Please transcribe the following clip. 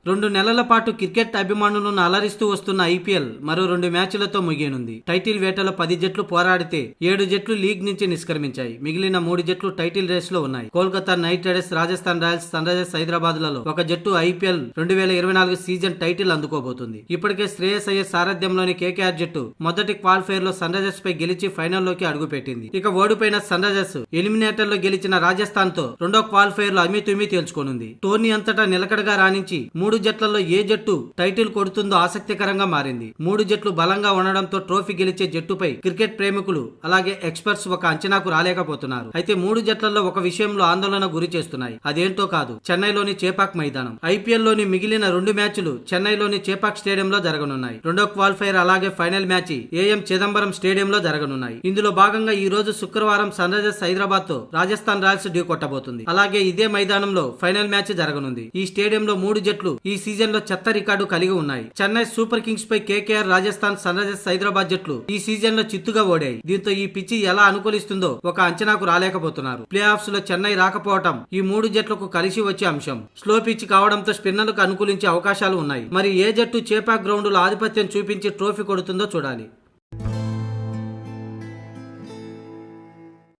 2 నెలల పాటు క్రికెట్ అభిమానులను అలరిస్తూ వస్తున్న ఐపీఎల్ మరో 2 మ్యాచ్లతో ముగియనుంది. టైటిల్ వేటలో 10 జట్లు పోరాడితే 7 జట్లు లీగ్ నుంచి నిష్క్రమించాయి. మిగిలిన 3 జట్లు టైటిల్ రేస్ లో ఉన్నాయి. Kolkata Knight Riders, Rajasthan Royals, Sunrisers Hyderabad లలో ఒక జట్టు ఐపీఎల్ 2024 సీజన్ టైటిల్ అందుకోబోతుంది. ఇప్పటికే శ్రేయస్ అయ్యర్ సారథ్యంలోని కేకేఆర్ జట్టు మొదటి క్వాలిఫైర్ లో సన్ రైజర్స్ పై గెలిచి ఫైనల్లోకి అడుగుపెట్టింది. ఇక ఓడిపోయిన సన్ రైజర్స్ ఎలిమినేటర్ లో గెలిచిన రాజస్థాన్ తో రెండో క్వాలిఫైర్ లో అమీతుమీ తేల్చుకోనుంది. టోర్నీ అంతటా నిలకడగా రాణించి 3 జట్లలో ఏ జట్టు టైటిల్ కొడుతుందో ఆసక్తికరంగా మారింది. 3 జట్లు బలంగా ఉండడంతో ట్రోఫీ గెలిచే జట్టుపై క్రికెట్ ప్రేమికులు అలాగే ఎక్స్పర్ట్స్ ఒక అంచనాకు రాలేకపోతున్నారు. అయితే 3 జట్లలో ఒక విషయంలో ఆందోళన గురి చేస్తున్నాయి. అదేంటో కాదు, చెన్నైలోని చేపాక్ మైదానం. ఐపీఎల్ లోని మిగిలిన 2 మ్యాచ్లు చెన్నైలోని చేపాక్ స్టేడియంలో జరగనున్నాయి. రెండో క్వాలిఫైర్ అలాగే ఫైనల్ మ్యాచ్ ఏఎం చిదంబరం స్టేడియంలో జరగనున్నాయి. ఇందులో భాగంగా ఈ రోజు శుక్రవారం సన్ రైజర్స్ హైదరాబాద్ తో రాజస్థాన్ రాయల్స్ ఢీ కొట్టబోతుంది. అలాగే ఇదే మైదానంలో ఫైనల్ మ్యాచ్ జరగనుంది. ఈ స్టేడియంలో 3 జట్లు ఈ సీజన్ లో చెత్త రికార్డు కలిగి ఉన్నాయి. చెన్నై సూపర్ కింగ్స్ పై KKR, Rajasthan, Sunrisers Hyderabad జట్లు ఈ సీజన్ లో చిత్తుగా ఓడాయి. దీంతో ఈ పిచ్చి ఎలా అనుకూలిస్తుందో ఒక అంచనాకు రాలేకపోతున్నారు. ప్లే ఆఫ్స్ లో చెన్నై రాకపోవటం ఈ 3 జట్లకు కలిసి వచ్చే అంశం. స్లో పిచ్ కావడంతో స్పిన్నర్లకు అనుకూలించే అవకాశాలు ఉన్నాయి. మరి ఏ జట్టు చేపాక్ గ్రౌండ్ లో ఆధిపత్యం చూపించి ట్రోఫీ కొడుతుందో చూడాలి.